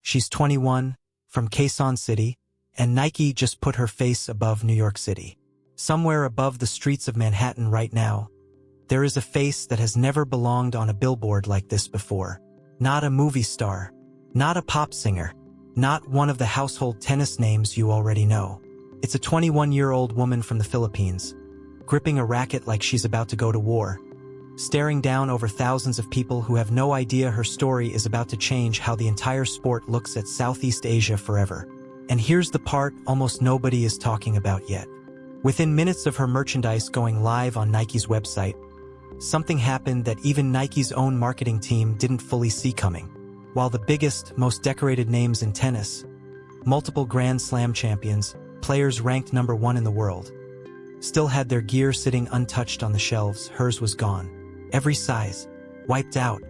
She's 21, from Quezon City, and Nike just put her face above New York City. Somewhere above the streets of Manhattan right now, there is a face that has never belonged on a billboard like this before. Not a movie star, not a pop singer, not one of the household tennis names you already know. It's a 21-year-old woman from the Philippines, gripping a racket like she's about to go to war, staring down over thousands of people who have no idea her story is about to change how the entire sport looks at Southeast Asia forever. And here's the part almost nobody is talking about yet. Within minutes of her merchandise going live on Nike's website, something happened that even Nike's own marketing team didn't fully see coming. While the biggest, most decorated names in tennis, multiple Grand Slam champions, players ranked #1 in the world, still had their gear sitting untouched on the shelves, hers was gone. Every size, wiped out.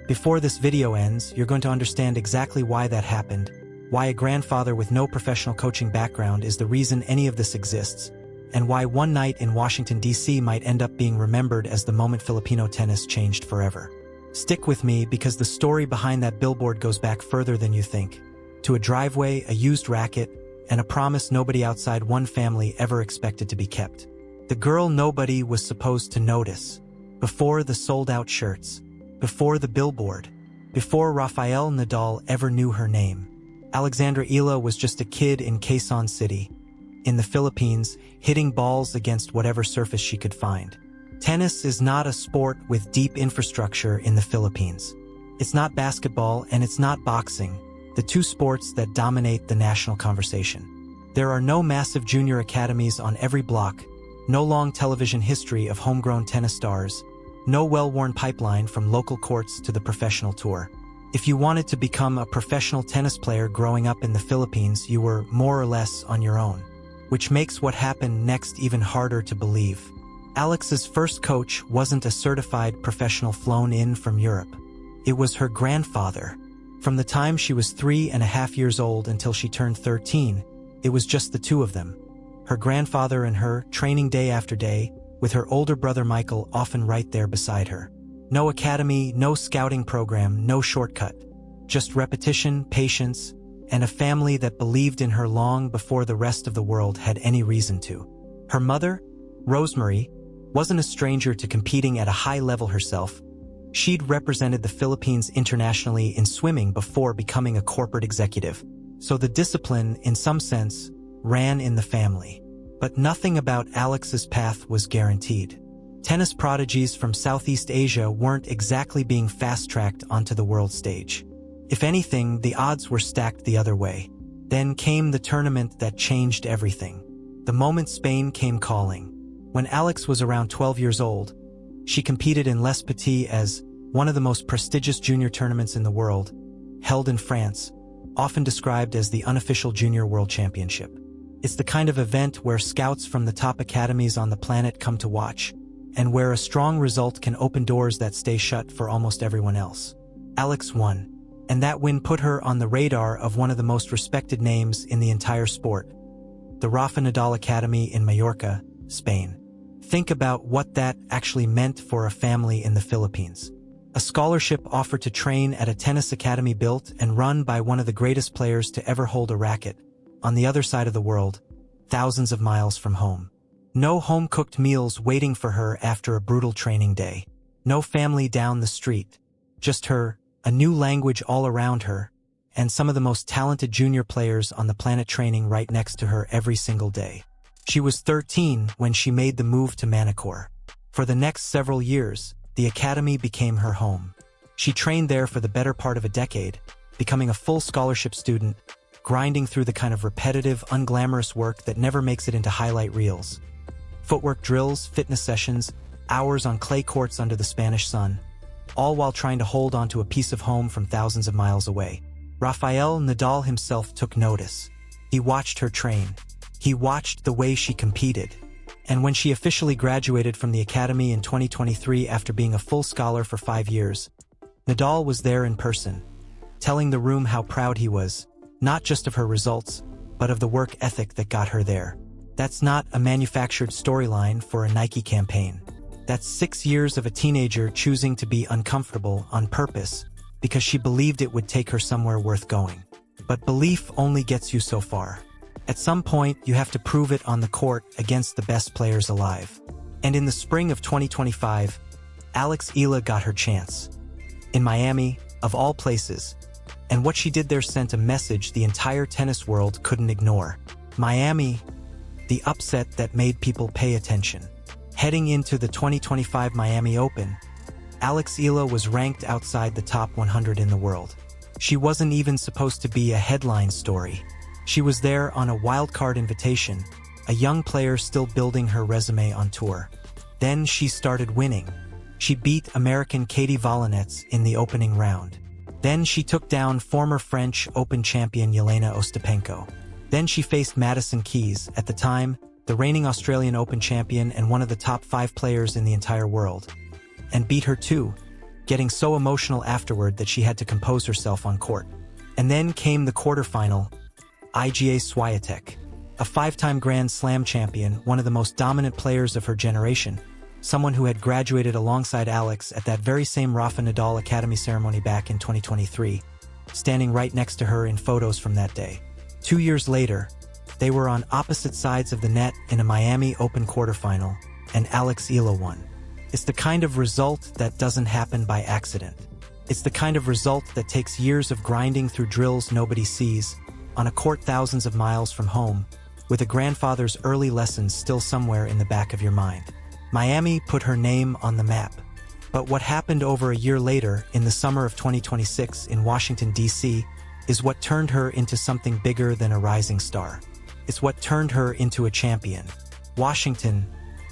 Before this video ends, you're going to understand exactly why that happened, why a grandfather with no professional coaching background is the reason any of this exists, and why one night in Washington, D.C. might end up being remembered as the moment Filipino tennis changed forever. Stick with me because the story behind that billboard goes back further than you think. To a driveway, a used racket, and a promise nobody outside one family ever expected to be kept. The girl nobody was supposed to notice. Before the sold-out shirts. Before the billboard. Before Rafael Nadal ever knew her name. Alex Eala was just a kid in Quezon City, in the Philippines, hitting balls against whatever surface she could find. Tennis is not a sport with deep infrastructure in the Philippines. It's not basketball and it's not boxing, the two sports that dominate the national conversation. There are no massive junior academies on every block, no long television history of homegrown tennis stars, no well-worn pipeline from local courts to the professional tour. If you wanted to become a professional tennis player growing up in the Philippines, you were more or less on your own, which makes what happened next even harder to believe. Alex's first coach wasn't a certified professional flown in from Europe. It was her grandfather. From the time she was 3.5 years old until she turned 13, it was just the two of them. Her grandfather and her, training day after day, with her older brother Michael often right there beside her. No academy, no scouting program, no shortcut. Just repetition, patience, and a family that believed in her long before the rest of the world had any reason to. Her mother, Rosemary, wasn't a stranger to competing at a high level herself. She'd represented the Philippines internationally in swimming before becoming a corporate executive. So the discipline, in some sense, ran in the family. But nothing about Alex's path was guaranteed. Tennis prodigies from Southeast Asia weren't exactly being fast-tracked onto the world stage. If anything, the odds were stacked the other way. Then came the tournament that changed everything. The moment Spain came calling. When Alex was around 12 years old, she competed in Les Petits as one of the most prestigious junior tournaments in the world, held in France, often described as the unofficial Junior World Championship. It's the kind of event where scouts from the top academies on the planet come to watch, and where a strong result can open doors that stay shut for almost everyone else. Alex won, and that win put her on the radar of one of the most respected names in the entire sport, the Rafael Nadal Academy in Mallorca, Spain. Think about what that actually meant for a family in the Philippines. A scholarship offered to train at a tennis academy built and run by one of the greatest players to ever hold a racket, on the other side of the world, thousands of miles from home. No home-cooked meals waiting for her after a brutal training day. No family down the street. Just her, a new language all around her, and some of the most talented junior players on the planet training right next to her every single day. She was 13 when she made the move to Manacor. For the next several years, the academy became her home. She trained there for the better part of a decade, becoming a full scholarship student, grinding through the kind of repetitive, unglamorous work that never makes it into highlight reels. Footwork drills, fitness sessions, hours on clay courts under the Spanish sun, all while trying to hold onto a piece of home from thousands of miles away. Rafael Nadal himself took notice. He watched her train. He watched the way she competed. And when she officially graduated from the academy in 2023 after being a full scholar for 5 years, Nadal was there in person, telling the room how proud he was, not just of her results, but of the work ethic that got her there. That's not a manufactured storyline for a Nike campaign. That's 6 years of a teenager choosing to be uncomfortable on purpose because she believed it would take her somewhere worth going. But belief only gets you so far. At some point, you have to prove it on the court against the best players alive. And in the spring of 2025, Alex Eala got her chance. In Miami, of all places. And what she did there sent a message the entire tennis world couldn't ignore. Miami, the upset that made people pay attention. Heading into the 2025 Miami Open, Alex Eala was ranked outside the top 100 in the world. She wasn't even supposed to be a headline story. She was there on a wildcard invitation, a young player still building her resume on tour. Then she started winning. She beat American Katie Volanets in the opening round. Then she took down former French Open champion Jelena Ostapenko. Then she faced Madison Keys, at the time, the reigning Australian Open champion and one of the top 5 players in the entire world. And beat her too, getting so emotional afterward that she had to compose herself on court. And then came the quarterfinal, Iga Swiatek, a 5-time Grand Slam champion, one of the most dominant players of her generation, someone who had graduated alongside Alex at that very same Rafael Nadal Academy ceremony back in 2023, standing right next to her in photos from that day. 2 years later, they were on opposite sides of the net in a Miami Open quarterfinal, and Alex Eala won. It's the kind of result that doesn't happen by accident. It's the kind of result that takes years of grinding through drills nobody sees, on a court thousands of miles from home, with a grandfather's early lessons still somewhere in the back of your mind. Miami put her name on the map. But what happened over a year later, in the summer of 2026 in Washington, D.C., is what turned her into something bigger than a rising star. It's what turned her into a champion. Washington,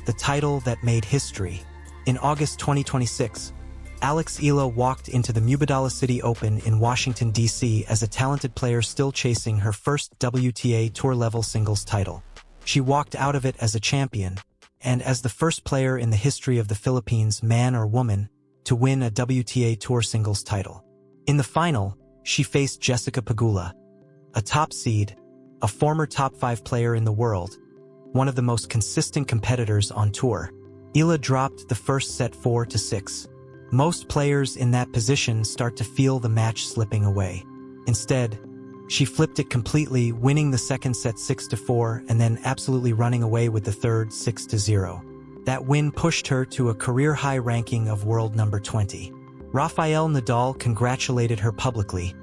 the title that made history. In August 2026, Alex Eala walked into the Mubadala City Open in Washington, D.C. as a talented player still chasing her first WTA Tour-level singles title. She walked out of it as a champion, and as the first player in the history of the Philippines, man or woman, to win a WTA Tour singles title. In the final, she faced Jessica Pegula, a top seed, a former top 5 player in the world, one of the most consistent competitors on tour. Eala dropped the first set 4-6. Most players in that position start to feel the match slipping away. Instead, she flipped it completely, winning the second set 6-4 and then absolutely running away with the third 6-0. That win pushed her to a career-high ranking of world number 20. Rafael Nadal congratulated her publicly,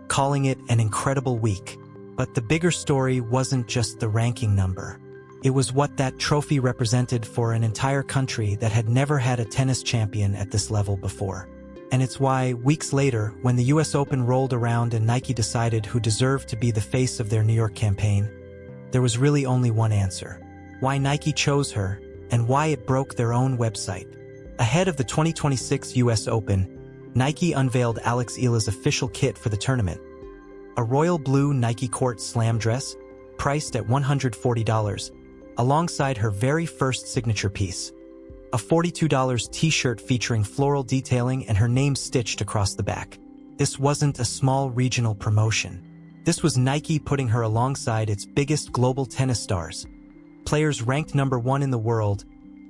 calling it an incredible week. But the bigger story wasn't just the ranking number. It was what that trophy represented for an entire country that had never had a tennis champion at this level before. And it's why, weeks later, when the US Open rolled around and Nike decided who deserved to be the face of their New York campaign, there was really only one answer. Why Nike chose her, and why it broke their own website. Ahead of the 2026 US Open, Nike unveiled Alex Eala's official kit for the tournament. A royal blue Nike Court Slam dress, priced at $140, alongside her very first signature piece. A $42 t-shirt featuring floral detailing and her name stitched across the back. This wasn't a small regional promotion. This was Nike putting her alongside its biggest global tennis stars. Players ranked number 1 in the world,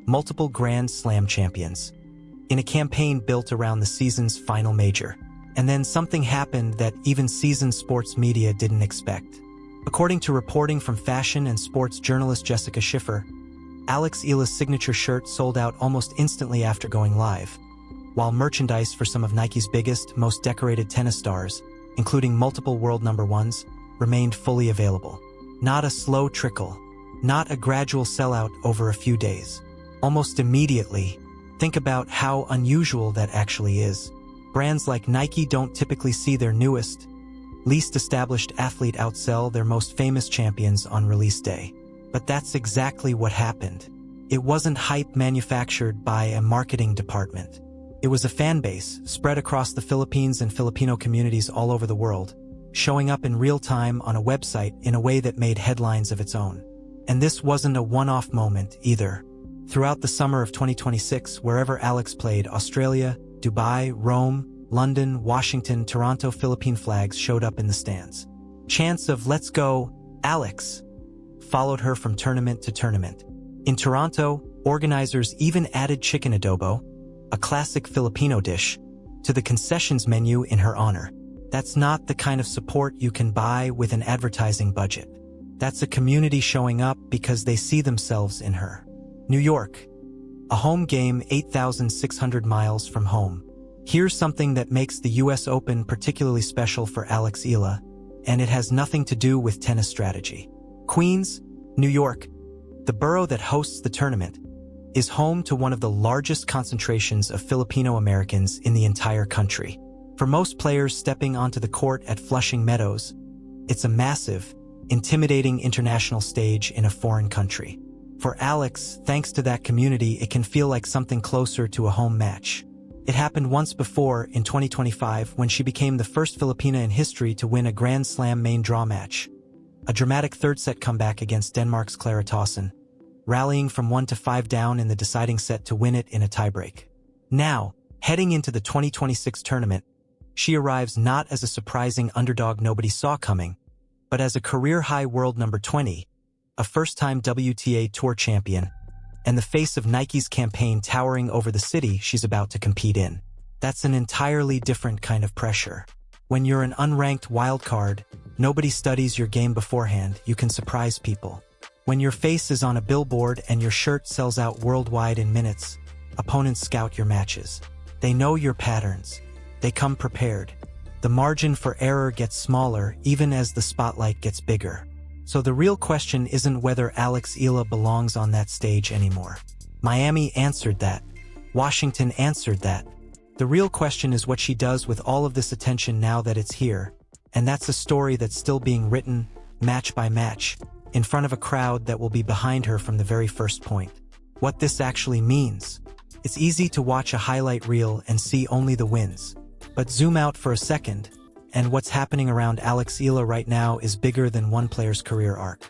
multiple Grand Slam champions. In a campaign built around the season's final major. And then something happened that even seasoned sports media didn't expect. According to reporting from fashion and sports journalist Jessica Schiffer, Alex Eala's signature shirt sold out almost instantly after going live, while merchandise for some of Nike's biggest, most decorated tennis stars, including multiple world number 1s, remained fully available. Not a slow trickle, not a gradual sellout over a few days. Almost immediately, think about how unusual that actually is. Brands like Nike don't typically see their newest, least established athlete outsell their most famous champions on release day. But that's exactly what happened. It wasn't hype manufactured by a marketing department. It was a fan base spread across the Philippines and Filipino communities all over the world, showing up in real time on a website in a way that made headlines of its own. And this wasn't a one-off moment either. Throughout the summer of 2026, wherever Alex played, Australia, Dubai, Rome, London, Washington, Toronto, Philippine flags showed up in the stands. Chants of "Let's go, Alex!" followed her from tournament to tournament. In Toronto, organizers even added chicken adobo, a classic Filipino dish, to the concessions menu in her honor. That's not the kind of support you can buy with an advertising budget. That's a community showing up because they see themselves in her. New York. A home game 8,600 miles from home. Here's something that makes the US Open particularly special for Alex Eala, and it has nothing to do with tennis strategy. Queens, New York, the borough that hosts the tournament, is home to one of the largest concentrations of Filipino Americans in the entire country. For most players stepping onto the court at Flushing Meadows, it's a massive, intimidating international stage in a foreign country. For Alex, thanks to that community, it can feel like something closer to a home match. It happened once before, in 2025, when she became the first Filipina in history to win a Grand Slam main draw match. A dramatic third-set comeback against Denmark's Clara Tauson, rallying from 1-5 down in the deciding set to win it in a tiebreak. Now, heading into the 2026 tournament, she arrives not as a surprising underdog nobody saw coming, but as a career-high world number 20, a first-time WTA Tour champion, and the face of Nike's campaign towering over the city she's about to compete in. That's an entirely different kind of pressure. When you're an unranked wildcard, nobody studies your game beforehand, you can surprise people. When your face is on a billboard and your shirt sells out worldwide in minutes, opponents scout your matches. They know your patterns. They come prepared. The margin for error gets smaller even as the spotlight gets bigger. So the real question isn't whether Alex Eala belongs on that stage anymore. Miami answered that. Washington answered that. The real question is what she does with all of this attention now that it's here. And that's a story that's still being written, match by match, in front of a crowd that will be behind her from the very first point. What this actually means. It's easy to watch a highlight reel and see only the wins. But zoom out for a second, and what's happening around Alex Eala right now is bigger than one player's career arc.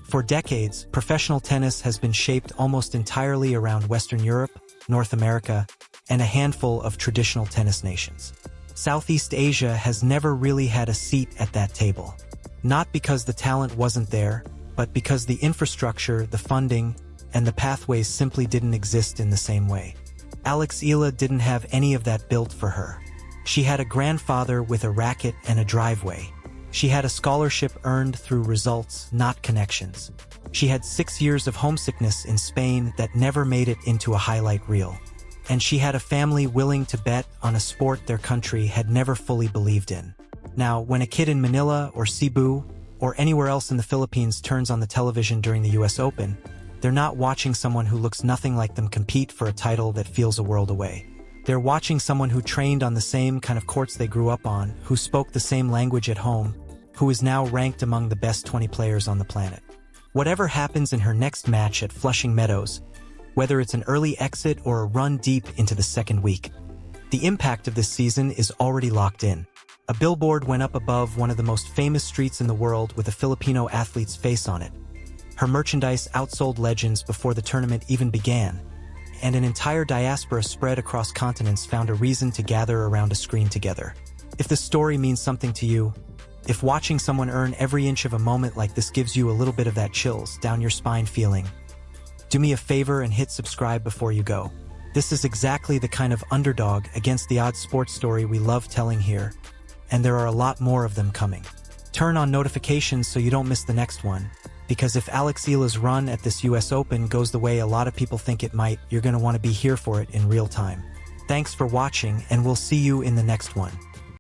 For decades, professional tennis has been shaped almost entirely around Western Europe, North America, and a handful of traditional tennis nations. Southeast Asia has never really had a seat at that table. Not because the talent wasn't there, but because the infrastructure, the funding, and the pathways simply didn't exist in the same way. Alex Eala didn't have any of that built for her. She had a grandfather with a racket and a driveway. She had a scholarship earned through results, not connections. She had 6 years of homesickness in Spain that never made it into a highlight reel. And she had a family willing to bet on a sport their country had never fully believed in. Now, when a kid in Manila or Cebu or anywhere else in the Philippines turns on the television during the US Open, they're not watching someone who looks nothing like them compete for a title that feels a world away. They're watching someone who trained on the same kind of courts they grew up on, who spoke the same language at home, who is now ranked among the best 20 players on the planet. Whatever happens in her next match at Flushing Meadows, whether it's an early exit or a run deep into the second week, the impact of this season is already locked in. A billboard went up above one of the most famous streets in the world with a Filipino athlete's face on it. Her merchandise outsold legends before the tournament even began, and an entire diaspora spread across continents found a reason to gather around a screen together. If this story means something to you, if watching someone earn every inch of a moment like this gives you a little bit of that chills down your spine feeling, do me a favor and hit subscribe before you go. This is exactly the kind of underdog against the odds sports story we love telling here, and there are a lot more of them coming. Turn on notifications so you don't miss the next one, because if Alex Eala's run at this US Open goes the way a lot of people think it might, you're going to want to be here for it in real time. Thanks for watching, and we'll see you in the next one.